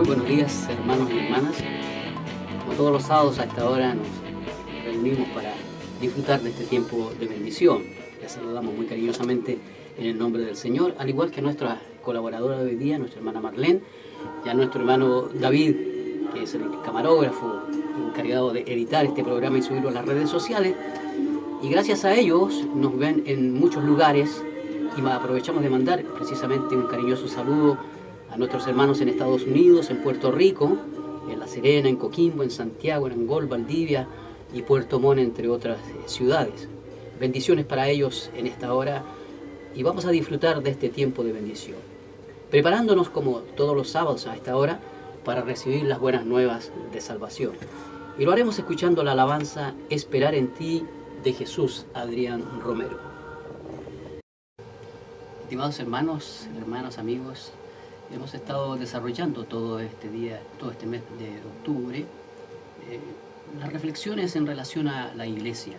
Muy buenos días, hermanos y hermanas. Como todos los sábados a esta hora nos reunimos para disfrutar de este tiempo de bendición. Les saludamos muy cariñosamente en el nombre del Señor, al igual que a nuestra colaboradora de hoy día, nuestra hermana Marlene, y a nuestro hermano David, que es el camarógrafo encargado de editar este programa y subirlo a las redes sociales. Y gracias a ellos nos ven en muchos lugares y aprovechamos de mandar precisamente un cariñoso saludo a nuestros hermanos en Estados Unidos, en Puerto Rico, en La Serena, en Coquimbo, en Santiago, en Angol, Valdivia y Puerto Montt, entre otras ciudades. Bendiciones para ellos en esta hora y vamos a disfrutar de este tiempo de bendición, preparándonos como todos los sábados a esta hora para recibir las buenas nuevas de salvación. Y lo haremos escuchando la alabanza Esperar en ti de Jesús Adrián Romero. Estimados hermanos, hermanas, amigos, hemos estado desarrollando todo este mes de octubre, las reflexiones en relación a la iglesia.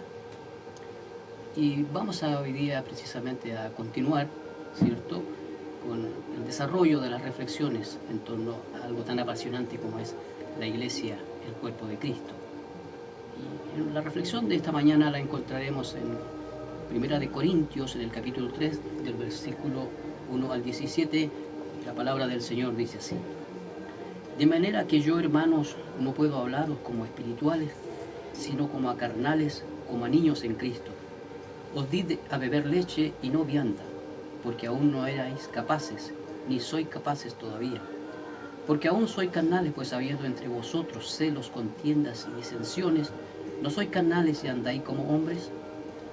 Y vamos hoy día precisamente a continuar, ¿cierto?, con el desarrollo de las reflexiones en torno a algo tan apasionante como es la iglesia, el cuerpo de Cristo. Y en la reflexión de esta mañana la encontraremos en 1 Corintios, en el capítulo 3, del versículo 1 al 17, la palabra del Señor dice así: de manera que yo, hermanos, no puedo hablaros como espirituales, sino como a carnales, como a niños en Cristo. Os di a beber leche y no vianda, porque aún no erais capaces, ni sois capaces todavía. Porque aún sois carnales, pues habiendo entre vosotros celos, contiendas y disensiones, ¿no sois carnales y andáis como hombres?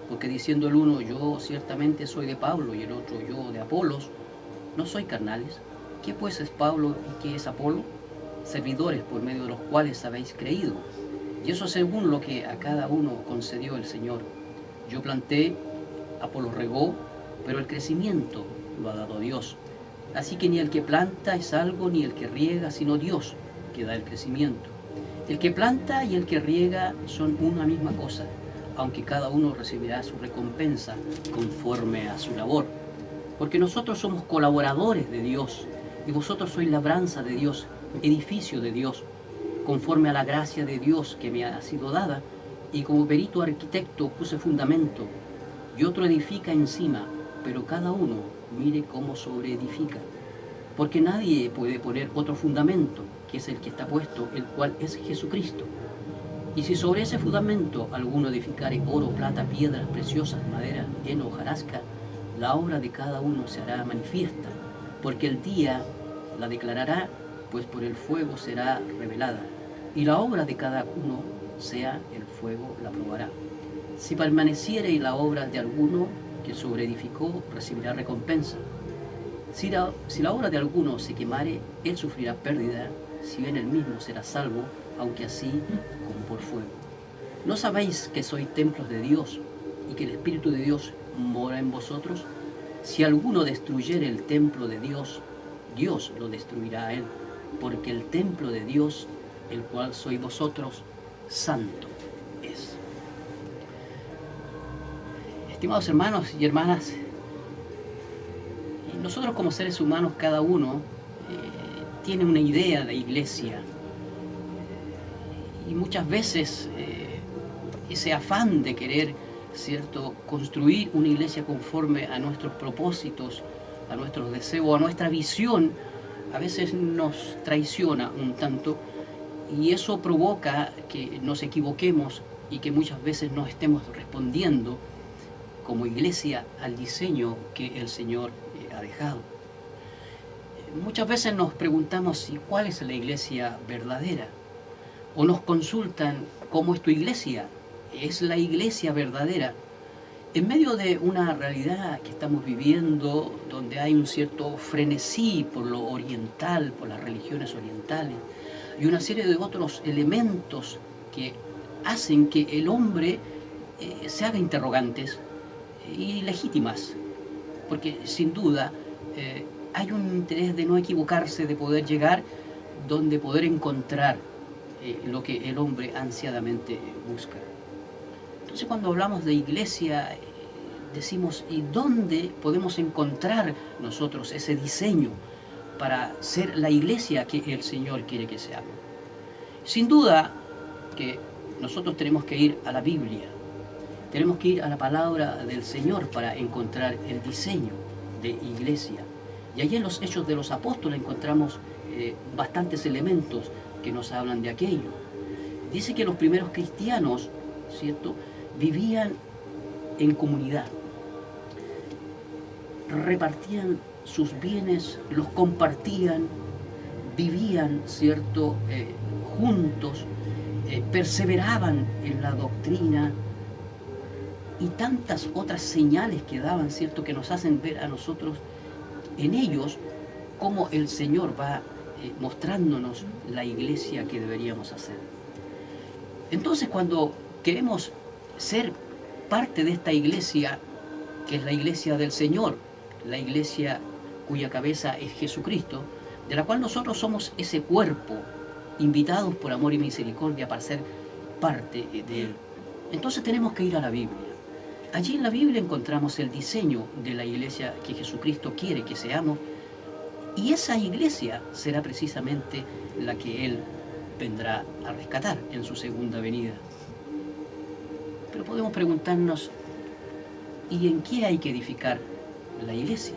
Porque diciendo el uno, yo ciertamente soy de Pablo, y el otro, yo de Apolos, ¿no sois carnales? ¿Qué pues es Pablo y qué es Apolo? Servidores por medio de los cuales habéis creído, y eso según lo que a cada uno concedió el Señor. Yo planté, Apolo regó, pero el crecimiento lo ha dado Dios. Así que ni el que planta es algo, ni el que riega, sino Dios que da el crecimiento. El que planta y el que riega son una misma cosa, aunque cada uno recibirá su recompensa conforme a su labor. Porque nosotros somos colaboradores de Dios, y vosotros sois labranza de Dios, edificio de Dios, conforme a la gracia de Dios que me ha sido dada, y como perito arquitecto puse fundamento, y otro edifica encima, pero cada uno mire cómo sobreedifica. Porque nadie puede poner otro fundamento, que es el que está puesto, el cual es Jesucristo. Y si sobre ese fundamento alguno edificare oro, plata, piedras preciosas, madera, heno, hojarasca, la obra de cada uno se hará manifiesta, porque el día la declarará, pues por el fuego será revelada, y la obra de cada uno, sea el fuego, la probará. Si permaneciere la obra de alguno que sobreedificó, recibirá recompensa. Si la obra de alguno se quemare, él sufrirá pérdida, si bien él mismo será salvo, aunque así como por fuego. ¿No sabéis que sois templos de Dios y que el Espíritu de Dios mora en vosotros? Si alguno destruyere el templo de Dios, Dios lo destruirá a él, porque el templo de Dios, el cual sois vosotros, santo es. Estimados hermanos y hermanas, nosotros como seres humanos, cada uno tiene una idea de iglesia, y muchas veces ese afán de querer, ¿cierto?, construir una iglesia conforme a nuestros propósitos, a nuestros deseos, a nuestra visión, a veces nos traiciona un tanto, y eso provoca que nos equivoquemos y que muchas veces no estemos respondiendo como iglesia al diseño que el Señor ha dejado. Muchas veces nos preguntamos cuál es la iglesia verdadera, o nos consultan cómo es tu iglesia, ¿es la iglesia verdadera? En medio de una realidad que estamos viviendo, donde hay un cierto frenesí por lo oriental, por las religiones orientales, y una serie de otros elementos que hacen que el hombre se haga interrogantes y legítimas, porque sin duda hay un interés de no equivocarse, de poder llegar donde poder encontrar lo que el hombre ansiadamente busca. Entonces, cuando hablamos de iglesia, decimos, ¿y dónde podemos encontrar nosotros ese diseño para ser la iglesia que el Señor quiere que seamos. Sin duda que nosotros tenemos que ir a la Biblia, tenemos que ir a la palabra del Señor para encontrar el diseño de iglesia. Y allí en los Hechos de los Apóstoles encontramos bastantes elementos que nos hablan de aquello. Dice que los primeros cristianos, ¿cierto?, vivían en comunidad, repartían sus bienes, los compartían, vivían, ¿cierto?, juntos, perseveraban en la doctrina y tantas otras señales que daban, ¿cierto?, que nos hacen ver a nosotros en ellos cómo el Señor va mostrándonos la iglesia que deberíamos hacer. Entonces, cuando queremos ser parte de esta iglesia, que es la iglesia del Señor, la iglesia cuya cabeza es Jesucristo, de la cual nosotros somos ese cuerpo, invitados por amor y misericordia para ser parte de Él. Entonces tenemos que ir a la Biblia. Allí en la Biblia encontramos el diseño de la iglesia que Jesucristo quiere que seamos, y esa iglesia será precisamente la que Él vendrá a rescatar en su segunda venida. Pero podemos preguntarnos, ¿y en qué hay que edificar la iglesia?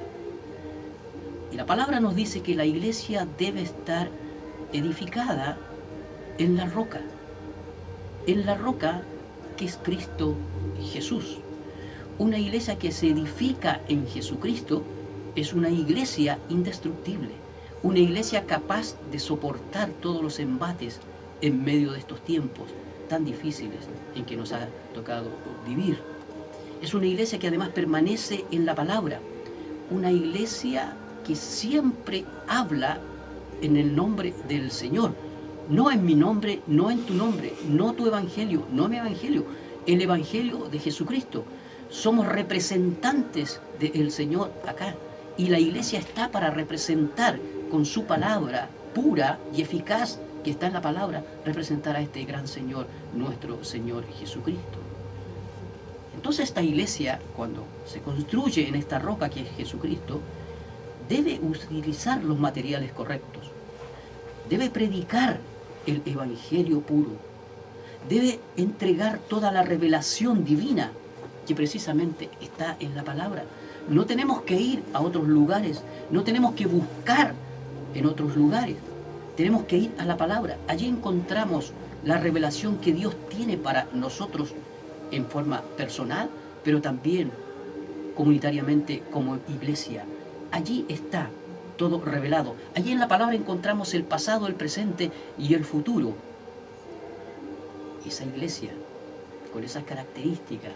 Y la palabra nos dice que la iglesia debe estar edificada en la roca que es Cristo Jesús. Una iglesia que se edifica en Jesucristo es una iglesia indestructible, una iglesia capaz de soportar todos los embates en medio de estos tiempos tan difíciles en que nos ha tocado vivir. Es una iglesia que además permanece en la palabra, una iglesia que siempre habla en el nombre del Señor, no en mi nombre, no en tu nombre, no tu evangelio, no mi evangelio, el evangelio de Jesucristo. Somos representantes del Señor acá, y la iglesia está para representar con su palabra pura y eficaz que está en la palabra, representar a este gran Señor, nuestro Señor Jesucristo. Entonces esta iglesia, cuando se construye en esta roca que es Jesucristo, debe utilizar los materiales correctos, debe predicar el evangelio puro, debe entregar toda la revelación divina que precisamente está en la palabra. No tenemos que ir a otros lugares, no tenemos que buscar en otros lugares, tenemos que ir a la palabra. Allí encontramos la revelación que Dios tiene para nosotros en forma personal, pero también comunitariamente como iglesia. Allí está todo revelado. Allí en la palabra encontramos el pasado, el presente y el futuro. Esa iglesia, con esas características,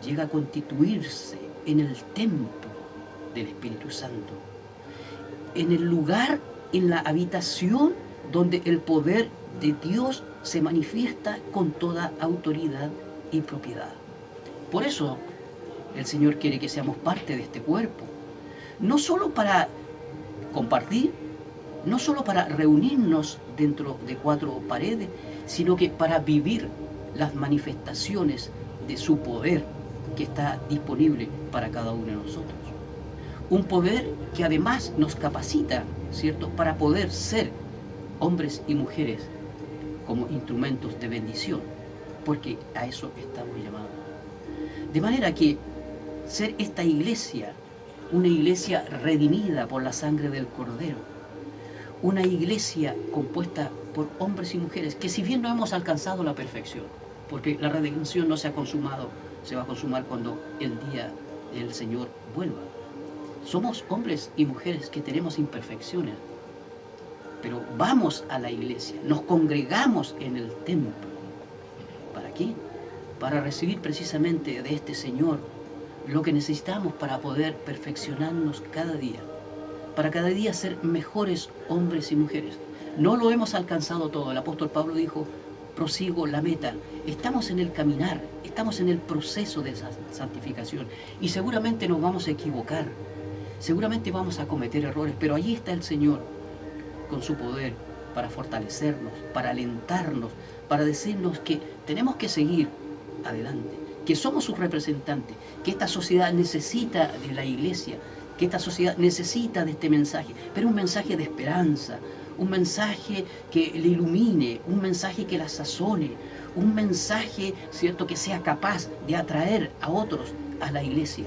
llega a constituirse en el templo del Espíritu Santo, en el lugar, en la habitación donde el poder de Dios se manifiesta con toda autoridad y propiedad. Por eso el Señor quiere que seamos parte de este cuerpo, no solo para compartir, no solo para reunirnos dentro de cuatro paredes, sino que para vivir las manifestaciones de su poder que está disponible para cada uno de nosotros. Un poder que además nos capacita, ¿cierto?, para poder ser hombres y mujeres como instrumentos de bendición, porque a eso estamos llamados. De manera que ser esta iglesia, una iglesia redimida por la sangre del Cordero, una iglesia compuesta por hombres y mujeres que, si bien no hemos alcanzado la perfección, porque la redención no se ha consumado, se va a consumar cuando el día del Señor vuelva. Somos hombres y mujeres que tenemos imperfecciones, pero vamos a la iglesia, nos congregamos en el templo. ¿Para qué? Para recibir precisamente de este Señor lo que necesitamos para poder perfeccionarnos cada día, para cada día ser mejores hombres y mujeres. No lo hemos alcanzado todo. El apóstol Pablo dijo: prosigo la meta. Estamos en el caminar, estamos en el proceso de esa santificación, y seguramente nos vamos a equivocar, seguramente vamos a cometer errores, pero allí está el Señor con su poder para fortalecernos, para alentarnos, para decirnos que tenemos que seguir adelante, que somos sus representantes, que esta sociedad necesita de la iglesia, que esta sociedad necesita de este mensaje, pero un mensaje de esperanza, un mensaje que le ilumine, un mensaje que la sazone, un mensaje, ¿cierto?, que sea capaz de atraer a otros a la iglesia.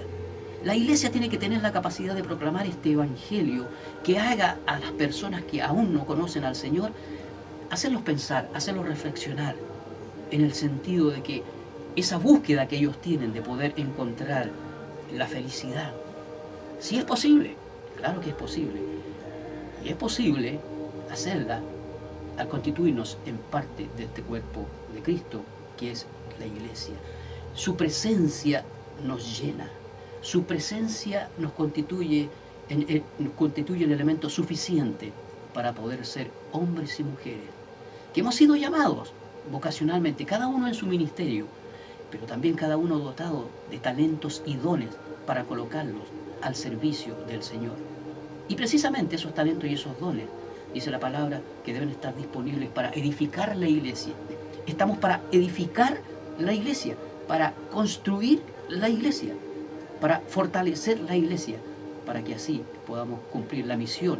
La iglesia tiene que tener la capacidad de proclamar este evangelio que haga a las personas que aún no conocen al Señor, hacerlos pensar, hacerlos reflexionar, en el sentido de que esa búsqueda que ellos tienen de poder encontrar la felicidad, si es posible, claro que es posible, y es posible hacerla al constituirnos en parte de este cuerpo de Cristo, que es la iglesia. Su presencia nos llena, su presencia nos constituye el elemento suficiente para poder ser hombres y mujeres, que hemos sido llamados vocacionalmente, cada uno en su ministerio, pero también cada uno dotado de talentos y dones para colocarlos al servicio del Señor. Y precisamente esos talentos y esos dones, dice la palabra, que deben estar disponibles para edificar la iglesia. Estamos para edificar la iglesia, para construir la iglesia, para fortalecer la iglesia, para que así podamos cumplir la misión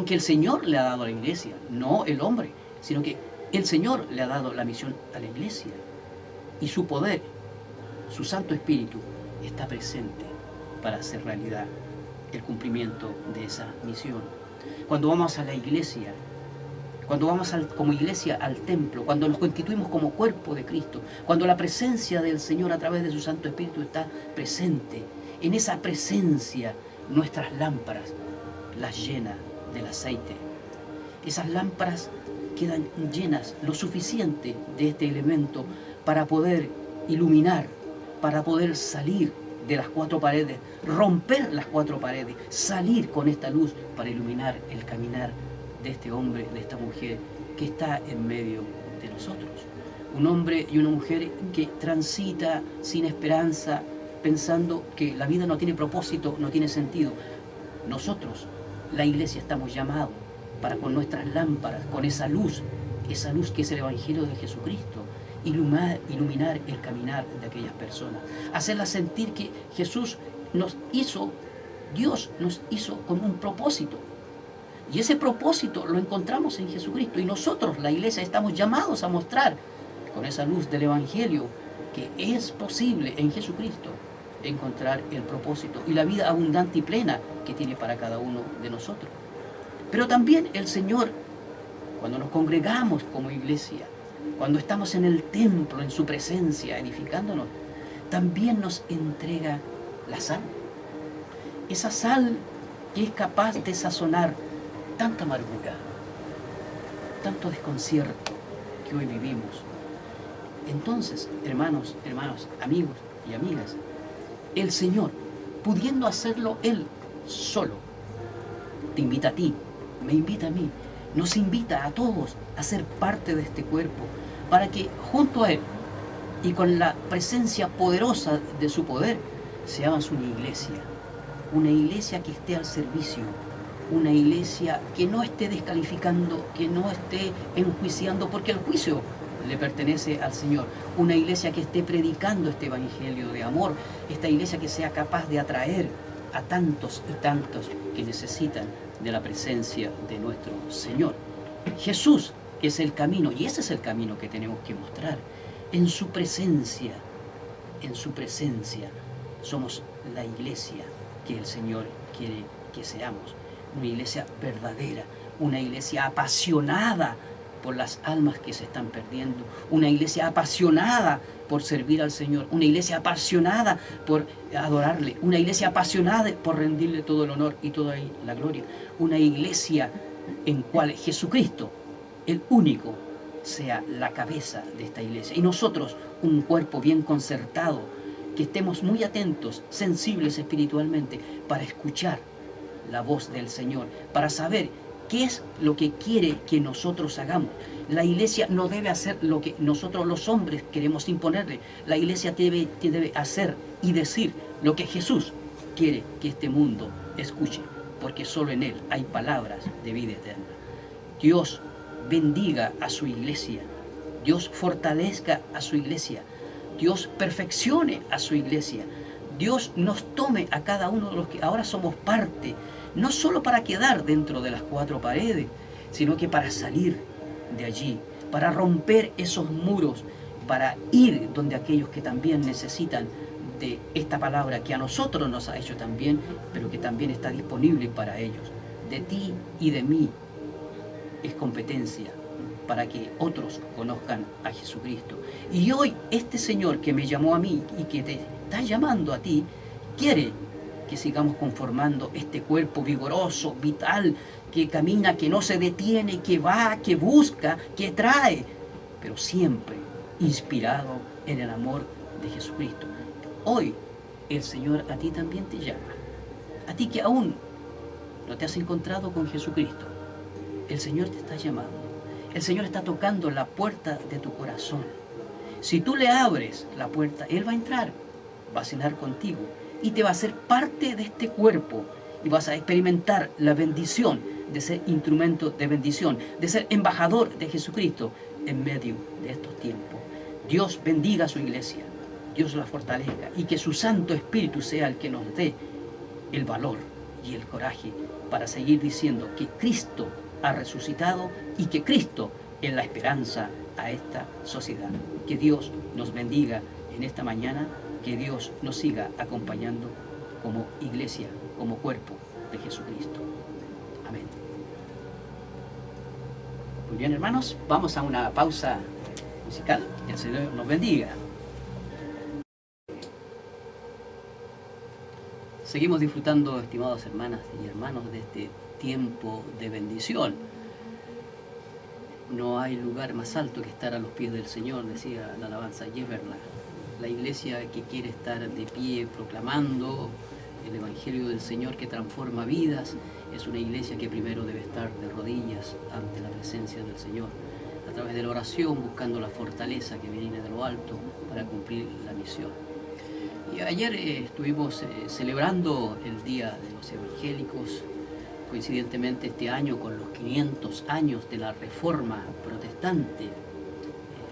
que el Señor le ha dado a la iglesia, no el hombre, sino que el Señor le ha dado la misión a la iglesia. Y su poder, su Santo Espíritu, está presente para hacer realidad el cumplimiento de esa misión. Cuando vamos a la iglesia, cuando vamos como iglesia al templo, cuando nos constituimos como cuerpo de Cristo, cuando la presencia del Señor a través de su Santo Espíritu está presente, en esa presencia nuestras lámparas las llena del aceite. Esas lámparas quedan llenas lo suficiente de este elemento para poder iluminar, para poder salir de las cuatro paredes, romper las cuatro paredes, salir con esta luz para iluminar el caminar de este hombre, de esta mujer que está en medio de nosotros. Un hombre y una mujer que transita sin esperanza, pensando que la vida no tiene propósito, no tiene sentido. Nosotros, la iglesia, estamos llamados para con nuestras lámparas, con esa luz que es el Evangelio de Jesucristo, iluminar el caminar de aquellas personas, hacerlas sentir que Jesús Dios nos hizo con un propósito. Y ese propósito lo encontramos en Jesucristo. Y nosotros, la iglesia, estamos llamados a mostrar con esa luz del Evangelio que es posible en Jesucristo encontrar el propósito y la vida abundante y plena que tiene para cada uno de nosotros. Pero también el Señor, cuando nos congregamos como iglesia, cuando estamos en el templo, en su presencia, edificándonos, también nos entrega la sal. Esa sal que es capaz de sazonar tanta amargura, tanto desconcierto que hoy vivimos. Entonces, hermanos, amigos y amigas, el Señor, pudiendo hacerlo Él solo, te invita a ti, me invita a mí, nos invita a todos a ser parte de este cuerpo, para que junto a Él y con la presencia poderosa de su poder, seamos una iglesia que esté al servicio, una iglesia que no esté descalificando, que no esté enjuiciando, porque el juicio le pertenece al Señor. Una iglesia que esté predicando este evangelio de amor, esta iglesia que sea capaz de atraer a tantos y tantos que necesitan de la presencia de nuestro Señor. Jesús es el camino, y ese es el camino que tenemos que mostrar. En su presencia somos la iglesia que el Señor quiere que seamos. Una iglesia verdadera, una iglesia apasionada por las almas que se están perdiendo, una iglesia apasionada por servir al Señor, una iglesia apasionada por adorarle, una iglesia apasionada por rendirle todo el honor y toda la gloria, una iglesia en cual Jesucristo, el único, sea la cabeza de esta iglesia, y nosotros un cuerpo bien concertado, que estemos muy atentos, sensibles espiritualmente, para escuchar la voz del Señor, para saber qué es lo que quiere que nosotros hagamos. La iglesia no debe hacer lo que nosotros los hombres queremos imponerle. La iglesia debe hacer y decir lo que Jesús quiere que este mundo escuche, porque solo en Él hay palabras de vida eterna. Dios bendiga a su iglesia, Dios fortalezca a su iglesia, Dios perfeccione a su iglesia, Dios nos tome a cada uno de los que ahora somos parte, no solo para quedar dentro de las cuatro paredes, sino que para salir de allí, para romper esos muros, para ir donde aquellos que también necesitan de esta palabra que a nosotros nos ha hecho también, pero que también está disponible para ellos. De ti y de mí es competencia para que otros conozcan a Jesucristo. Y hoy este Señor que me llamó a mí y que te está llamando a ti, quiere que sigamos conformando este cuerpo vigoroso, vital, que camina, que no se detiene, que va, que busca, que trae, pero siempre inspirado en el amor de Jesucristo. Hoy el Señor a ti también te llama. A ti que aún no te has encontrado con Jesucristo, el Señor te está llamando. El Señor está tocando la puerta de tu corazón. Si tú le abres la puerta, Él va a entrar, va a cenar contigo y te va a hacer parte de este cuerpo y vas a experimentar la bendición de ser instrumento de bendición, de ser embajador de Jesucristo en medio de estos tiempos. Dios bendiga a su iglesia, Dios la fortalezca y que su Santo Espíritu sea el que nos dé el valor y el coraje para seguir diciendo que Cristo ha resucitado y que Cristo es la esperanza a esta sociedad. Que Dios nos bendiga en esta mañana, que Dios nos siga acompañando como iglesia, como cuerpo de Jesucristo. Amén. Muy bien, hermanos, vamos a una pausa musical. Que el Señor nos bendiga. Seguimos disfrutando, estimadas hermanas y hermanos, de este tiempo de bendición. No hay lugar más alto que estar a los pies del Señor, decía la alabanza, y es verdad. La iglesia que quiere estar de pie proclamando el Evangelio del Señor que transforma vidas, es una iglesia que primero debe estar de rodillas ante la presencia del Señor, a través de la oración, buscando la fortaleza que viene de lo alto para cumplir la misión. Y ayer estuvimos celebrando el Día de los Evangélicos, coincidentemente este año con los 500 años de la Reforma Protestante.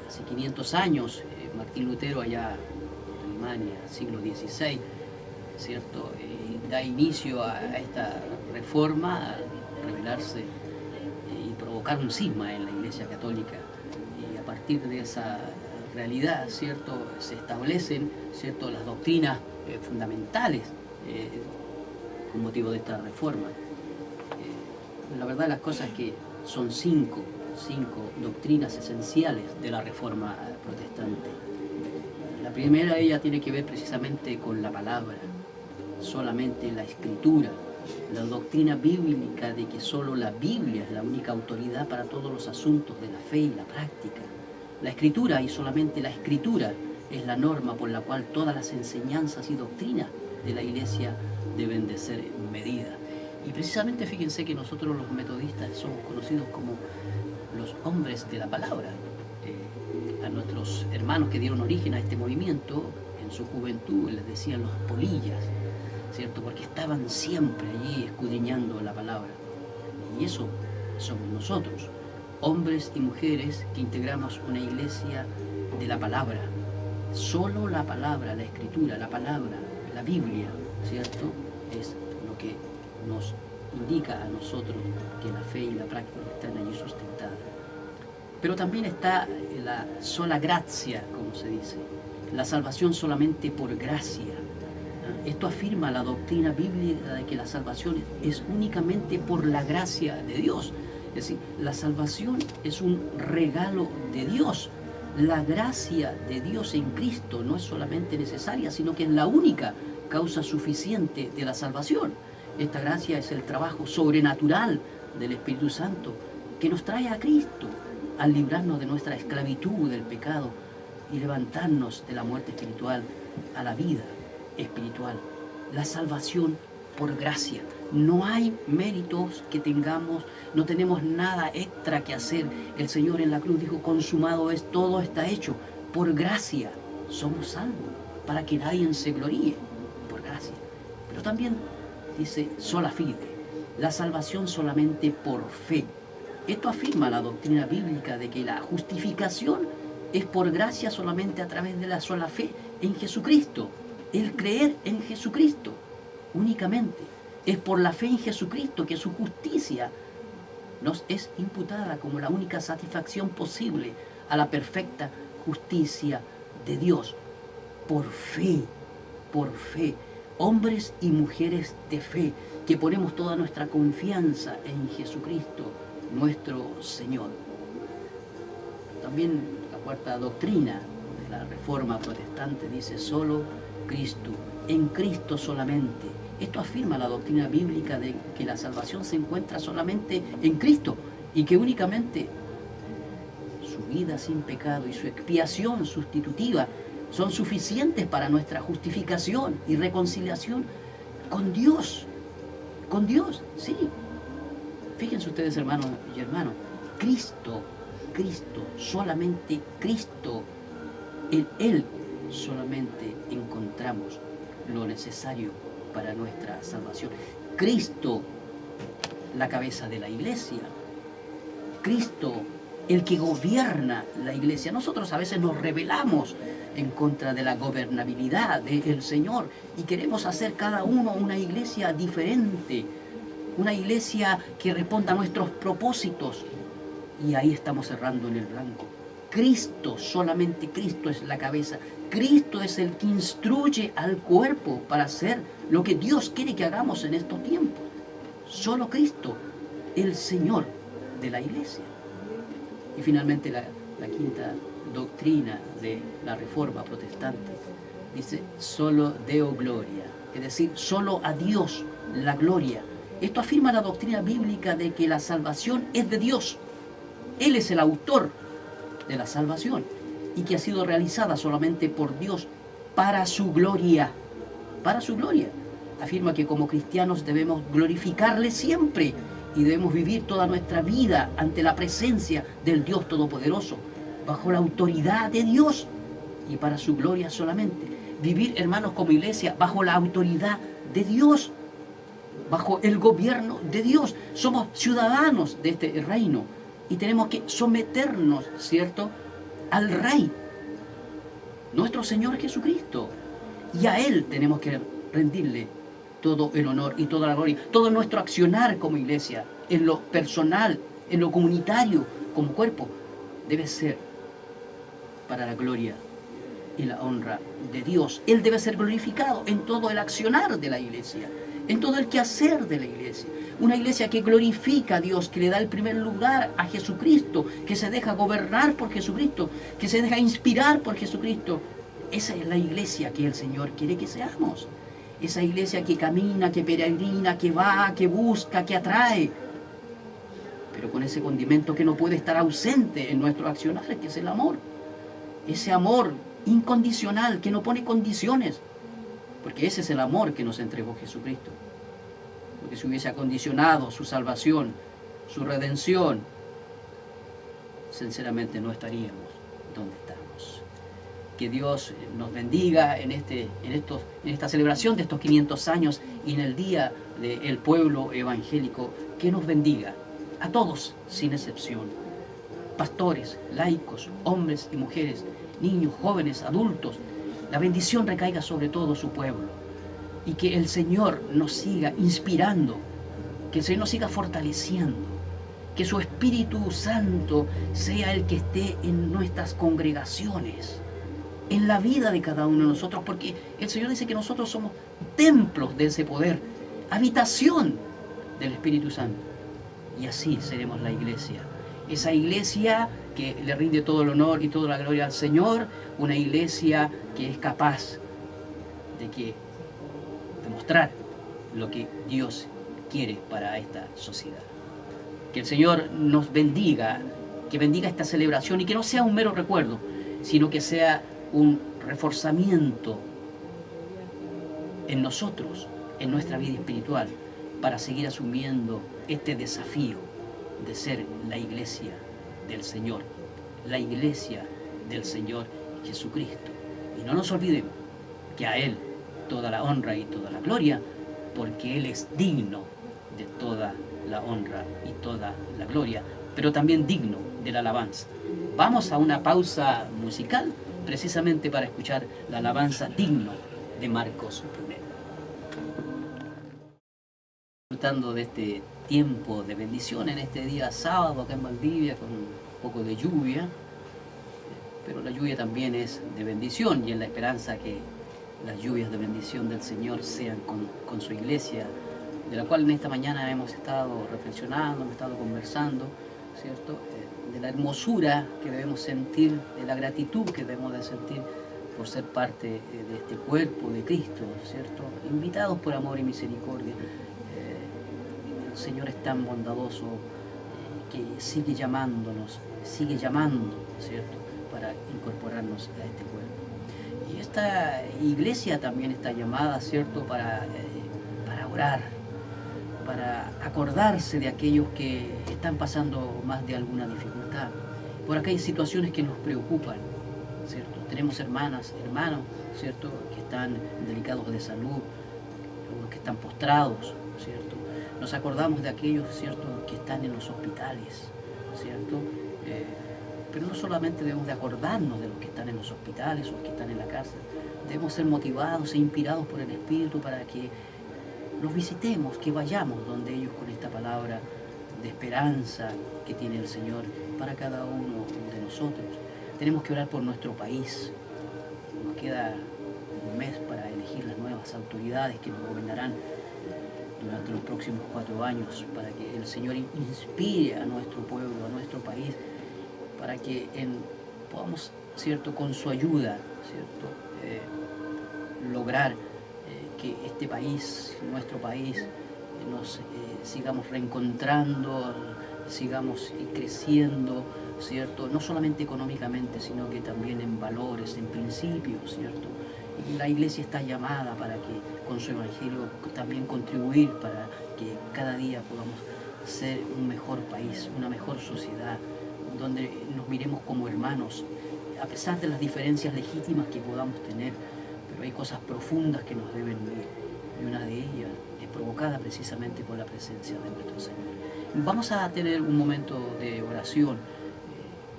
Hace 500 años, Martín Lutero allá en Alemania, siglo XVI, ¿cierto? Da inicio a esta reforma, a revelarse y provocar un cisma en la Iglesia Católica. Y a partir de esa realidad, ¿cierto?, se establecen, ¿cierto?, las doctrinas fundamentales con motivo de esta reforma. La verdad las cosas es que son cinco doctrinas esenciales de la Reforma Protestante. La primera de ellas tiene que ver precisamente con la palabra, solamente la Escritura, la doctrina bíblica de que solo la Biblia es la única autoridad para todos los asuntos de la fe y la práctica. La Escritura, y solamente la Escritura, es la norma por la cual todas las enseñanzas y doctrinas de la Iglesia deben de ser medidas. Y precisamente fíjense que nosotros los metodistas somos conocidos como los hombres de la palabra. A nuestros hermanos que dieron origen a este movimiento, en su juventud les decían los polillas, ¿cierto? Porque estaban siempre allí escudriñando la palabra. Y eso somos nosotros, hombres y mujeres que integramos una iglesia de la palabra. Solo la palabra, la Escritura, la palabra, la Biblia, ¿cierto?, es lo que nos indica a nosotros que la fe y la práctica están allí sustentadas. Pero también está la sola gracia, como se dice, la salvación solamente por gracia. Esto afirma la doctrina bíblica de que la salvación es únicamente por la gracia de Dios. Es decir, la salvación es un regalo de Dios. La gracia de Dios en Cristo no es solamente necesaria, sino que es la única causa suficiente de la salvación. Esta gracia es el trabajo sobrenatural del Espíritu Santo que nos trae a Cristo al librarnos de nuestra esclavitud del pecado y levantarnos de la muerte espiritual a la vida espiritual. La salvación por gracia. No hay méritos que tengamos, no tenemos nada extra que hacer. El Señor en la cruz dijo, consumado es, todo está hecho. Por gracia somos salvos, para que nadie se gloríe, por gracia. Pero también dice sola fide, la salvación solamente por fe. Esto afirma la doctrina bíblica de que la justificación es por gracia solamente a través de la sola fe en Jesucristo. el creer en Jesucristo únicamente. Es por la fe en Jesucristo que su justicia nos es imputada como la única satisfacción posible a la perfecta justicia de Dios. Por fe, hombres y mujeres de fe, que ponemos toda nuestra confianza en Jesucristo, nuestro Señor. También la cuarta doctrina de la Reforma Protestante dice: solo Cristo, en Cristo solamente. Esto afirma la doctrina bíblica de que la salvación se encuentra solamente en Cristo y que únicamente su vida sin pecado y su expiación sustitutiva son suficientes para nuestra justificación y reconciliación con Dios. Con Dios, sí. Fíjense ustedes, hermanos y hermanos, Cristo, solamente Cristo, en Él solamente encontramos lo necesario para nuestra salvación. Cristo, la cabeza de la iglesia. Cristo, el que gobierna la iglesia. Nosotros a veces nos rebelamos en contra de la gobernabilidad del Señor y queremos hacer cada uno una iglesia diferente, una iglesia que responda a nuestros propósitos, y ahí estamos errando en el blanco. Cristo, solamente Cristo es la cabeza. Cristo es el que instruye al cuerpo para hacer lo que Dios quiere que hagamos en estos tiempos. Solo Cristo, el Señor de la iglesia. Y finalmente la quinta doctrina de la Reforma Protestante dice: solo Deo Gloria, es decir, solo a Dios la gloria. Esto afirma la doctrina bíblica de que la salvación es de Dios. Él es el autor de la salvación y que ha sido realizada solamente por Dios para su gloria. Para su gloria. Afirma que como cristianos debemos glorificarle siempre y debemos vivir toda nuestra vida ante la presencia del Dios Todopoderoso, bajo la autoridad de Dios y para su gloria solamente. Vivir, hermanos, como iglesia, bajo la autoridad de Dios, bajo el gobierno de Dios. Somos ciudadanos de este reino y tenemos que someternos, ¿cierto?, al Rey, nuestro Señor Jesucristo. Y a Él tenemos que rendirle todo el honor y toda la gloria. Todo nuestro accionar como iglesia, en lo personal, en lo comunitario, como cuerpo, debe ser para la gloria y la honra de Dios. Él debe ser glorificado en todo el accionar de la iglesia, en todo el quehacer de la iglesia. Una iglesia que glorifica a Dios, que le da el primer lugar a Jesucristo, que se deja gobernar por Jesucristo, que se deja inspirar por Jesucristo. Esa es la iglesia que el Señor quiere que seamos. Esa iglesia que camina, que peregrina, que va, que busca, que atrae. Pero con ese condimento que no puede estar ausente en nuestro accionar, que es el amor. Ese amor incondicional, que no pone condiciones. Porque ese es el amor que nos entregó Jesucristo. Porque si hubiese acondicionado su salvación, su redención, sinceramente no estaríamos donde estamos. Que Dios nos bendiga en esta celebración de estos 500 años y en el día del pueblo evangélico. Que nos bendiga a todos, sin excepción. Pastores, laicos, hombres y mujeres, niños, jóvenes, adultos. La bendición recaiga sobre todo su pueblo. Y que el Señor nos siga inspirando, que el Señor nos siga fortaleciendo, que su Espíritu Santo sea el que esté en nuestras congregaciones, en la vida de cada uno de nosotros, porque el Señor dice que nosotros somos templos de ese poder, habitación del Espíritu Santo. Y así seremos la iglesia. Esa iglesia que le rinde todo el honor y toda la gloria al Señor, una iglesia que es capaz de mostrar lo que Dios quiere para esta sociedad. Que el Señor nos bendiga, que bendiga esta celebración y que no sea un mero recuerdo, sino que sea un reforzamiento en nosotros, en nuestra vida espiritual, para seguir asumiendo este desafío de ser la iglesia del Señor, la iglesia del Señor Jesucristo. Y no nos olvidemos que a Él toda la honra y toda la gloria, porque Él es digno de toda la honra y toda la gloria, pero también digno de la alabanza. Vamos a una pausa musical, precisamente para escuchar la alabanza digno de Marcos I. Disfrutando de este tiempo de bendición en este día sábado acá en Valdivia con un poco de lluvia, pero la lluvia también es de bendición y en la esperanza que las lluvias de bendición del Señor sean con su iglesia, de la cual en esta mañana hemos estado reflexionando, hemos estado conversando, ¿cierto? De la hermosura que debemos sentir, de la gratitud que debemos de sentir por ser parte de este cuerpo de Cristo, ¿cierto? Invitados por amor y misericordia. El Señor es tan bondadoso que sigue llamándonos, sigue llamando, ¿cierto? Para incorporarnos a este cuerpo. Y esta iglesia también está llamada, ¿cierto? Para orar, para acordarse de aquellos que están pasando más de alguna dificultad. Por acá hay situaciones que nos preocupan, ¿cierto? Tenemos hermanas, hermanos, ¿cierto? Que están delicados de salud, algunos que están postrados, ¿cierto? Nos acordamos de aquellos, ¿cierto?, que están en los hospitales, ¿cierto? Pero no solamente debemos de acordarnos de los que están en los hospitales o los que están en la cárcel, debemos ser motivados e inspirados por el Espíritu para que los visitemos, que vayamos donde ellos con esta palabra de esperanza que tiene el Señor para cada uno de nosotros. Tenemos que orar por nuestro país. Nos queda un mes para elegir las nuevas autoridades que nos gobernarán durante los próximos 4 años, para que el Señor inspire a nuestro pueblo, a nuestro país, para que podamos, ¿cierto?, con su ayuda, ¿cierto?, lograr que este país, nuestro país, nos sigamos reencontrando, sigamos creciendo, ¿cierto?, no solamente económicamente, sino que también en valores, en principios, ¿cierto? Y la iglesia está llamada para que con su evangelio también contribuir para que cada día podamos ser un mejor país, una mejor sociedad, donde nos miremos como hermanos, a pesar de las diferencias legítimas que podamos tener, pero hay cosas profundas que nos deben unir, y una de ellas es provocada precisamente por la presencia de nuestro Señor. Vamos a tener un momento de oración.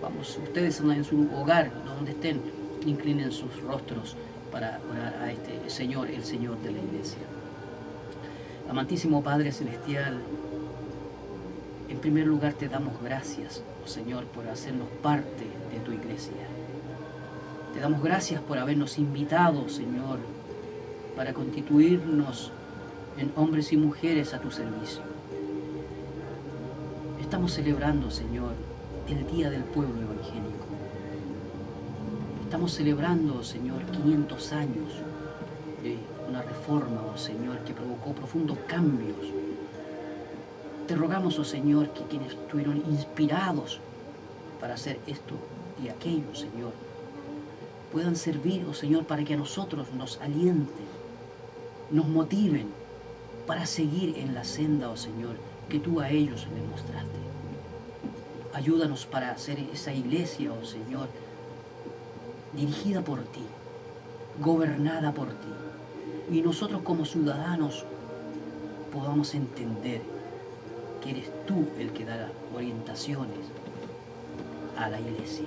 Vamos, ustedes en su hogar, donde estén, inclinen sus rostros para orar a este Señor, el Señor de la iglesia. Amantísimo Padre Celestial, en primer lugar te damos gracias, oh Señor, por hacernos parte de tu iglesia. Te damos gracias por habernos invitado, Señor, para constituirnos en hombres y mujeres a tu servicio. Estamos celebrando, Señor, el Día del Pueblo Evangélico. Estamos celebrando, Señor, 500 años de una reforma, oh Señor, que provocó profundos cambios. Te rogamos, oh Señor, que quienes estuvieron inspirados para hacer esto y aquello, Señor, puedan servir, oh Señor, para que a nosotros nos alienten, nos motiven para seguir en la senda, oh Señor, que tú a ellos les mostraste. Ayúdanos para hacer esa iglesia, oh Señor, dirigida por ti, gobernada por ti. Y nosotros como ciudadanos podamos entender que eres tú el que da orientaciones a la iglesia.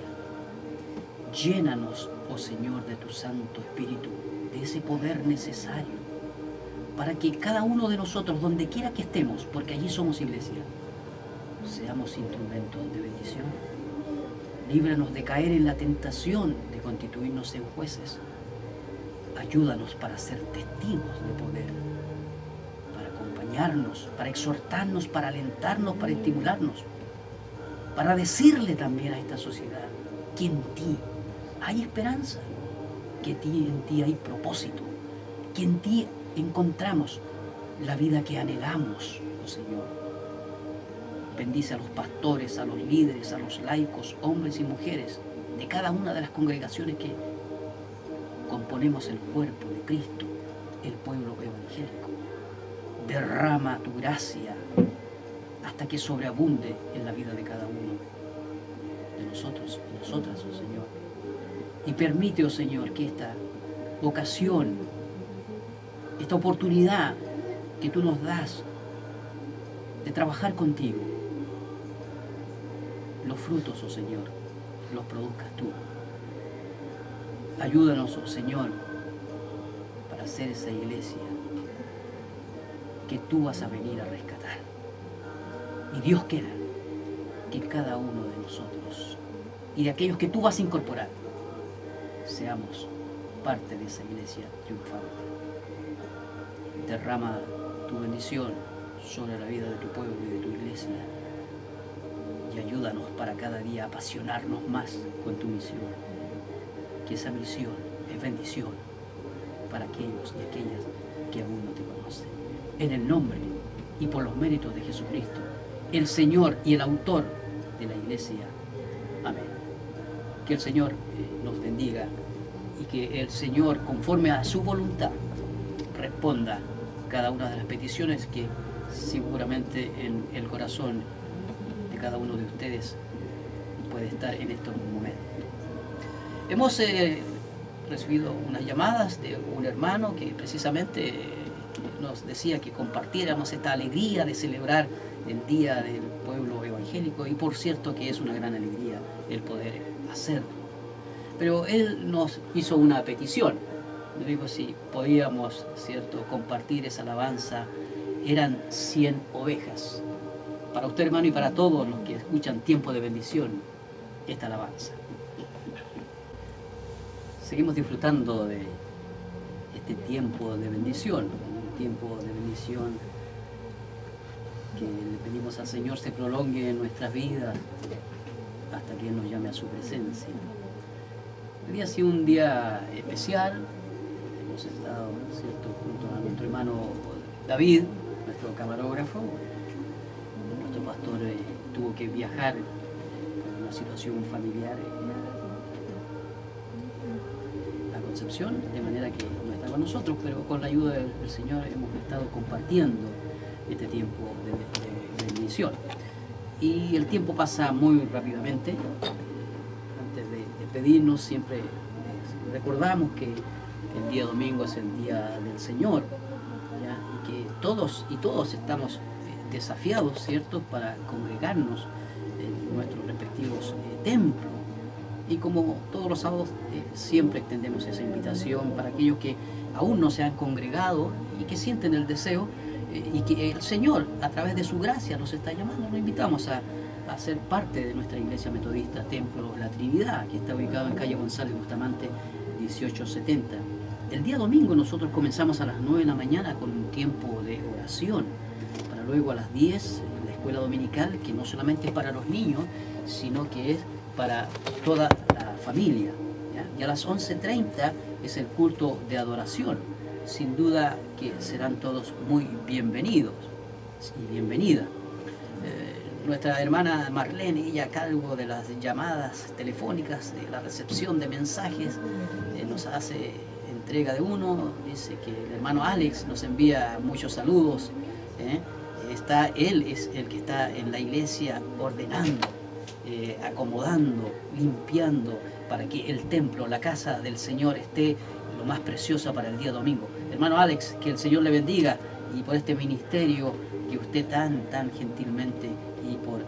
Llénanos, oh Señor, de tu Santo Espíritu, de ese poder necesario para que cada uno de nosotros, donde quiera que estemos, porque allí somos iglesia, seamos instrumentos de bendición. Líbranos de caer en la tentación de constituirnos en jueces. Ayúdanos para ser testigos de poder, para acompañarnos, para exhortarnos, para alentarnos, para estimularnos, para decirle también a esta sociedad que en ti hay esperanza, que en ti hay propósito, que en ti encontramos la vida que anhelamos, oh Señor. Bendice a los pastores, a los líderes, a los laicos, hombres y mujeres de cada una de las congregaciones que componemos el cuerpo de Cristo, el pueblo evangélico. Derrama tu gracia hasta que sobreabunde en la vida de cada uno de nosotros y nosotras, oh Señor. Y permite, oh Señor, que esta ocasión, esta oportunidad que tú nos das de trabajar contigo, los frutos, oh Señor, los produzcas tú. Ayúdanos, oh Señor, para ser esa iglesia que tú vas a venir a rescatar. Y Dios quiera que cada uno de nosotros y de aquellos que tú vas a incorporar seamos parte de esa iglesia triunfante. Derrama tu bendición sobre la vida de tu pueblo y de tu iglesia y ayúdanos para cada día a apasionarnos más con tu misión, que esa misión es bendición para aquellos y aquellas que aún no te conocen. En el nombre y por los méritos de Jesucristo, el Señor y el autor de la iglesia. Amén. Que el Señor nos bendiga y que el Señor, conforme a su voluntad, responda cada una de las peticiones que seguramente en el corazón de cada uno de ustedes puede estar en estos momentos. Hemos recibido unas llamadas de un hermano que precisamente nos decía que compartiéramos esta alegría de celebrar el Día del Pueblo Evangélico, y por cierto que es una gran alegría el poder hacerlo. Pero él nos hizo una petición, nos dijo si podíamos, cierto, compartir esa alabanza. Eran 100 ovejas. Para usted, hermano, y para todos los que escuchan Tiempo de Bendición, esta alabanza. Seguimos disfrutando de este tiempo de bendición, un tiempo de bendición que le pedimos al Señor se prolongue en nuestras vidas hasta que Él nos llame a su presencia. Hoy día ha sido un día especial. Hemos estado, ¿cierto?, junto a nuestro hermano David, nuestro camarógrafo. Nuestro pastor tuvo que viajar por una situación familiar a Concepción, de manera que no está con nosotros, pero con la ayuda del Señor hemos estado compartiendo este tiempo de bendición. Y el tiempo pasa muy rápidamente. Antes de despedirnos, siempre recordamos que el día domingo es el día del Señor, ¿ya? Y que todos estamos desafiados, ¿cierto?, para congregarnos en nuestros respectivos templos. Y como todos los sábados, siempre extendemos esa invitación para aquellos que aún no se han congregado y que sienten el deseo, y que el Señor, a través de su gracia, nos está llamando. Nos invitamos a ser parte de nuestra iglesia metodista Templo La Trinidad, que está ubicado en calle González Bustamante 1870. El día domingo nosotros comenzamos a las 9 de la mañana con un tiempo de oración, para luego a las 10 la escuela dominical, que no solamente es para los niños, sino que es para toda la familia, ¿ya? Y a las 11:30 es el culto de adoración. Sin duda que serán todos muy bienvenidos y bienvenidas. Nuestra hermana Marlene, ella a cargo de las llamadas telefónicas, de la recepción de mensajes, nos hace entrega de uno. Dice que el hermano Alex nos envía muchos saludos. Él es el que está en la iglesia ordenando, acomodando, limpiando, para que el templo, la casa del Señor, esté lo más preciosa para el día domingo. Hermano Alex, que el Señor le bendiga, y por este ministerio que usted tan gentilmente y por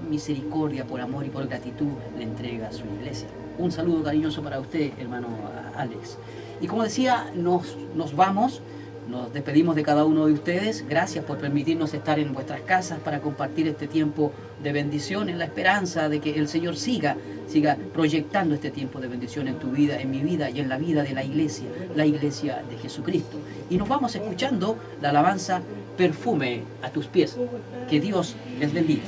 misericordia, por amor y por gratitud le entrega a su iglesia. Un saludo cariñoso para usted, hermano Alex. Y como decía, nos vamos. Nos despedimos de cada uno de ustedes. Gracias por permitirnos estar en vuestras casas para compartir este tiempo de bendición, en la esperanza de que el Señor siga proyectando este tiempo de bendición en tu vida, en mi vida y en la vida de la iglesia de Jesucristo. Y nos vamos escuchando la alabanza Perfume a tus pies. Que Dios les bendiga.